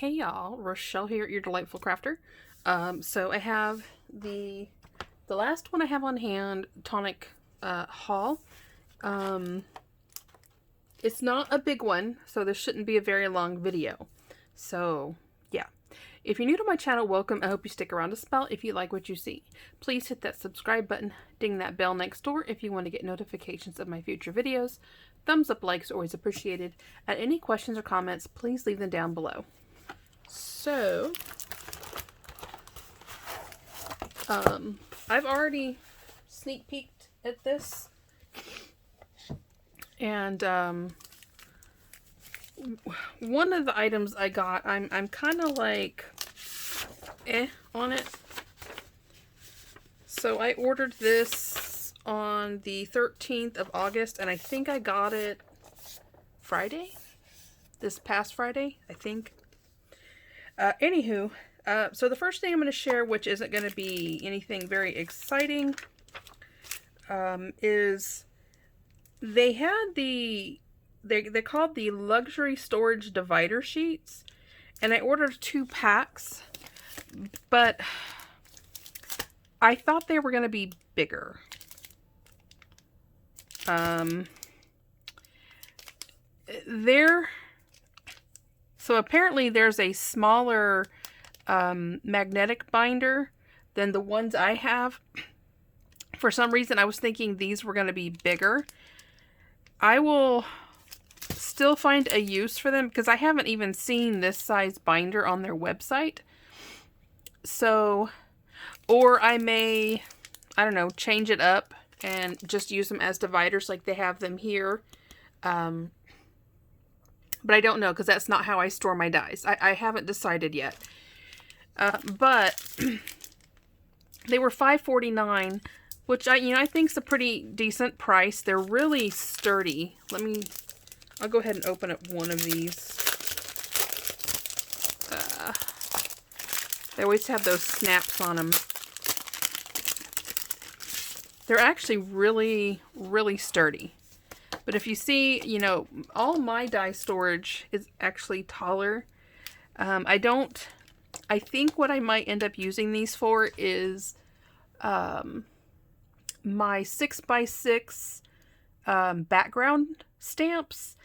Hey y'all, Rochelle here, your delightful crafter. So I have the last one I have on hand, Tonic haul. It's not a big one, so this shouldn't be a very long video. So yeah, if you're new to my channel, welcome. I hope you stick around a spell if you like what you see. Please hit that subscribe button, ding that bell next door if you want to get notifications of my future videos. Thumbs up, likes, always appreciated. And any questions or comments, please leave them down below. So, I've already sneak peeked at this, and one of the items I got, I'm kind of like on it. So I ordered this on the 13th of August, and I think I got it Friday, this past Friday, I think. Anywho, so the first thing I'm going to share, which isn't going to be anything very exciting, is they had they're called the luxury storage divider sheets, and I ordered 2 packs, but I thought they were going to be bigger. So apparently there's a smaller magnetic binder than the ones I have. For some reason, I was thinking these were going to be bigger. I will still find a use for them because I haven't even seen this size binder on their website. So, or I may, I don't know, change it up and just use them as dividers like they have them here. But I don't know because that's not how I store my dies. I haven't decided yet. But they were $5.49, which I think is a pretty decent price. They're really sturdy. I'll go ahead and open up one of these. They always have those snaps on them. They're actually really, really sturdy. But if you see, all my die storage is actually taller. I think what I might end up using these for is my 6x6 background stamps.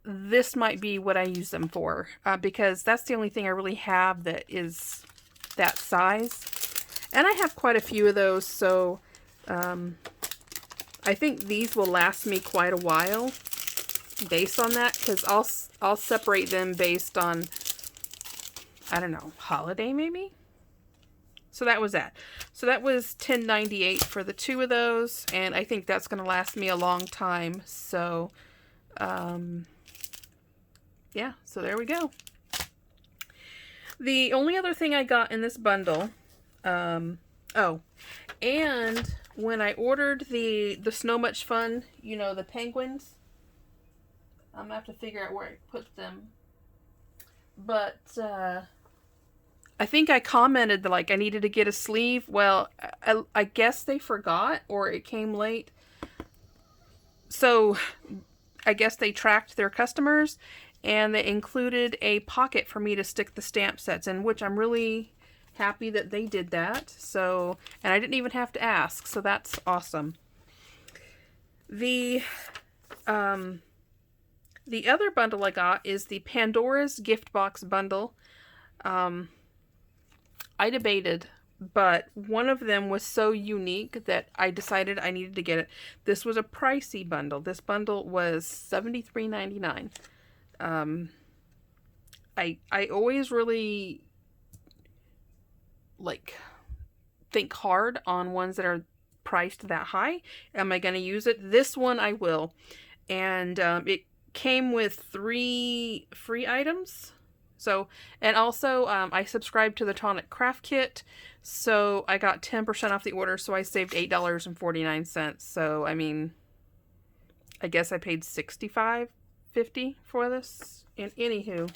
This might be what I use them for because that's the only thing I really have that is that size. And I have quite a few of those, so I think these will last me quite a while based on that, because I'll separate them based on, I don't know, holiday maybe? So that was that. So that was $10.98 for the 2 of those, and I think that's going to last me a long time. So, yeah, so there we go. The only other thing I got in this bundle, oh, and when I ordered the Snow Much Fun, the penguins, I'm gonna have to figure out where I put them. But I think I commented that I needed to get a sleeve. Well, I guess they forgot, or it came late. So I guess they tracked their customers, and they included a pocket for me to stick the stamp sets in, which I'm really happy that they did that. So, and I didn't even have to ask, so that's awesome. The other bundle I got is the Pandora's gift box bundle. I debated, but one of them was so unique that I decided I needed to get it. This was a pricey bundle. This bundle was $73.99. I always really think hard on ones that are priced that high. Am I going to use it? This one I will. And it came with 3 free items. So, and also I subscribed to the Tonic craft kit, so I got 10% off the order, so I saved $8.49. So I mean, I guess I paid $65.50 for this. And anywho,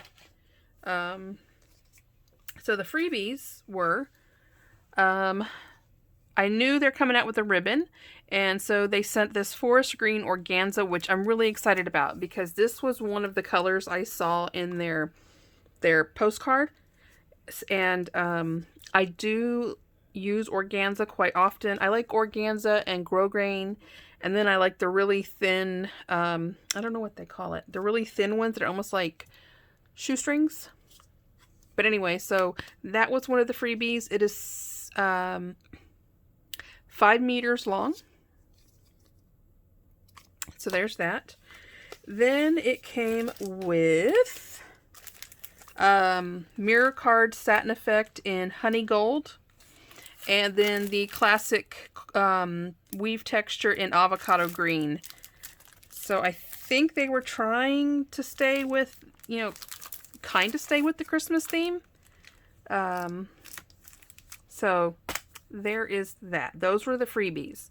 so the freebies were, I knew they're coming out with a ribbon, and so they sent this forest green organza, which I'm really excited about because this was one of the colors I saw in their their postcard. And I do use organza quite often. I like organza and grosgrain, and then I like the really thin, I don't know what they call it, the really thin ones that are almost like shoestrings. But anyway, so that was one of the freebies. It is 5 meters long. So there's that. Then it came with mirror card satin effect in honey gold. And then the classic weave texture in avocado green. So I think they were trying to stay with, you know, kind of stay with the Christmas theme. So there is that. Those were the freebies.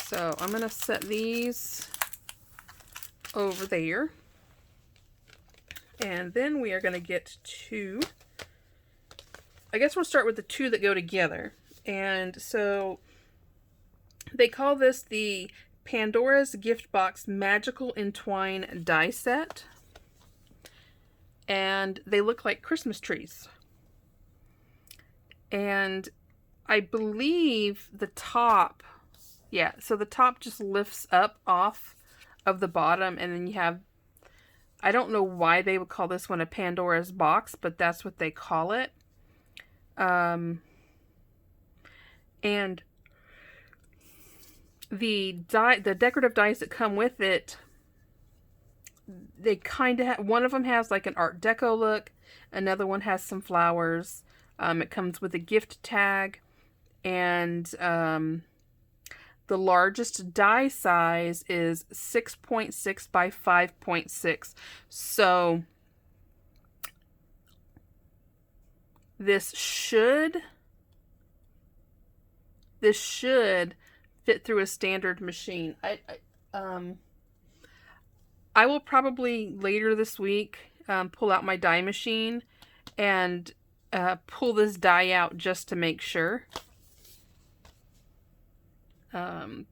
So I'm going to set these over there. And then we are going to get to, I guess we'll start with the two that go together. And so they call this the Pandora's Gift Box Magical Entwine die set. And they look like Christmas trees. And I believe the top, yeah, so the top just lifts up off of the bottom, and then you have, I don't know why they would call this one a Pandora's box, but that's what they call it. And the decorative dies that come with it, they kind of have, one of them has like an Art Deco look, another one has some flowers. It comes with a gift tag, and the largest die size is 6.6 by 5.6. So this should fit through a standard machine. I will probably later this week pull out my die machine and pull this die out just to make sure.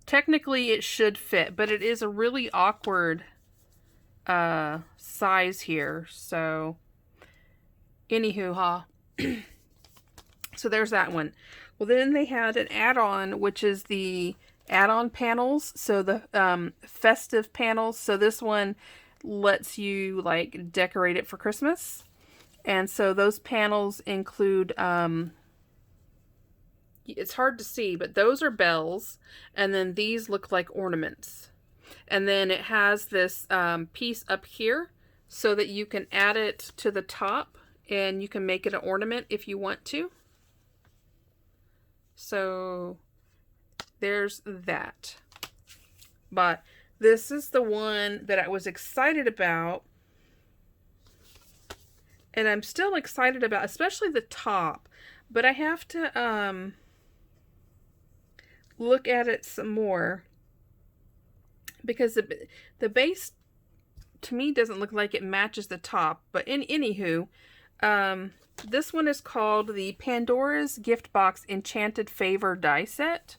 Technically it should fit, but it is a really awkward size here. So anywho, so there's that one. Well, then they had an add-on, which is the add-on panels. So the festive panels. So this one lets you like decorate it for Christmas. And so those panels include, it's hard to see, but those are bells. And then these look like ornaments. And then it has this piece up here so that you can add it to the top and you can make it an ornament if you want to. So there's that. But this is the one that I was excited about. And I'm still excited about, especially the top. But I have to look at it some more. Because the base, to me, doesn't look like it matches the top. But anywho, this one is called the Pandora's Gift Box Enchanted Favor die set.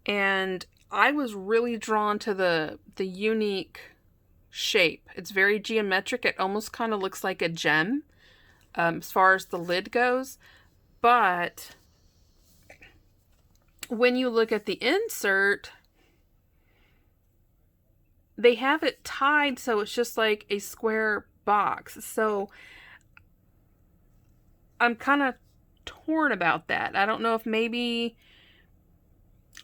And I was really drawn to the unique shape. It's very geometric. It almost kind of looks like a gem as far as the lid goes. But when you look at the insert, they have it tied so it's just like a square box. So I'm kind of torn about that. I don't know if maybe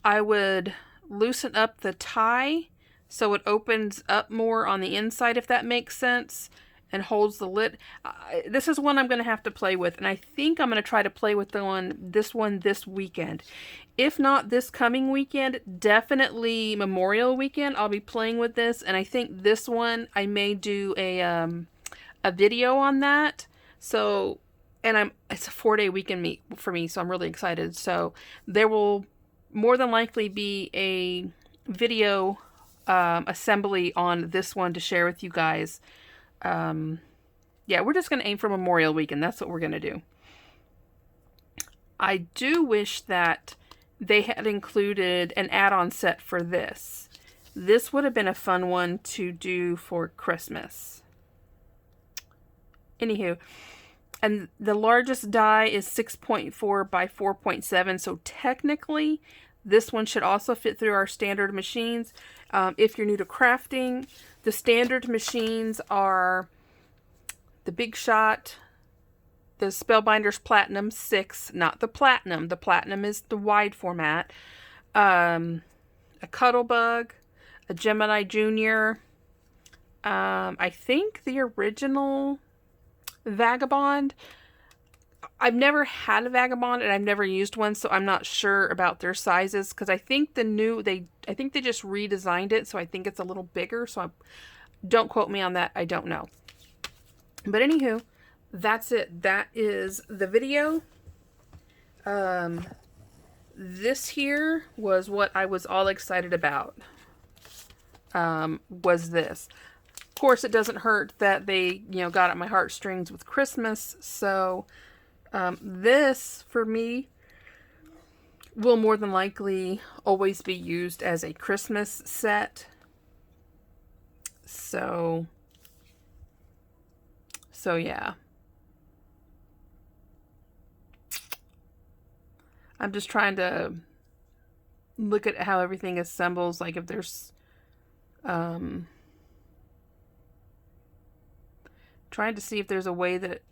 I would loosen up the tie so it opens up more on the inside, if that makes sense, and holds the lid. This is one I'm going to have to play with, and I think I'm going to try to play with this one this weekend. If not this coming weekend, definitely Memorial Weekend, I'll be playing with this, and I think this one I may do a video on that. So, and it's a 4-day weekend for me, so I'm really excited. So there will more than likely be a video assembly on this one to share with you guys. Yeah, we're just going to aim for Memorial Weekend. That's what we're going to do. I do wish that they had included an add-on set for this. This would have been a fun one to do for Christmas. Anywho, and the largest die is 6.4 by 4.7, so technically this one should also fit through our standard machines. If you're new to crafting, the standard machines are the Big Shot, the Spellbinders Platinum 6, not the Platinum. The Platinum is the wide format. A Cuttlebug, a Gemini Junior, I think the original Vagabond. I've never had a Vagabond and I've never used one, so I'm not sure about their sizes, because I think I think they just redesigned it, so I think it's a little bigger, so don't quote me on that. I don't know. But anywho, that's it. That is the video. This here was what I was all excited about. Was this. Of course, it doesn't hurt that they, got at my heartstrings with Christmas. So, this, for me, will more than likely always be used as a Christmas set. So yeah. I'm just trying to look at how everything assembles, like if there's, trying to see if there's a way that,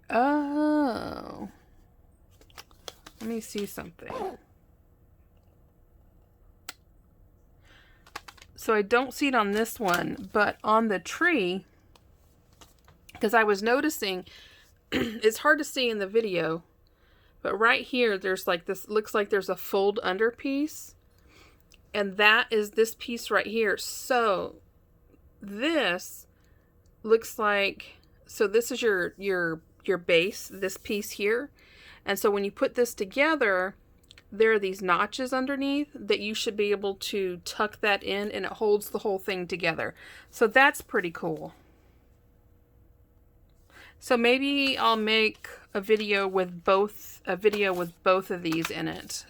oh, let me see something. So I don't see it on this one, but on the tree, because I was noticing, it's hard to see in the video, but right here, there's like this, looks like there's a fold under piece, and that is this piece right here. So this looks like, so this is your base, this piece here. And so when you put this together, there are these notches underneath that you should be able to tuck that in, and it holds the whole thing together. So that's pretty cool. So maybe I'll make a video with both of these in it.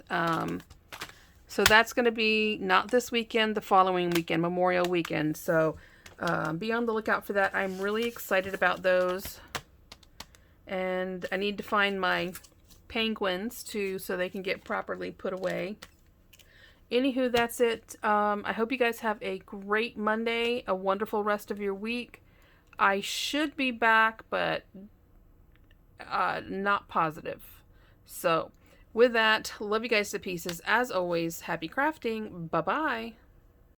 So that's going to be not this weekend, the following weekend, Memorial Weekend. So be on the lookout for that. I'm really excited about those. And I need to find my penguins too, so they can get properly put away. Anywho, that's it. I hope you guys have a great Monday, a wonderful rest of your week. I should be back, but not positive. So with that, love you guys to pieces. As always, happy crafting. Bye-bye.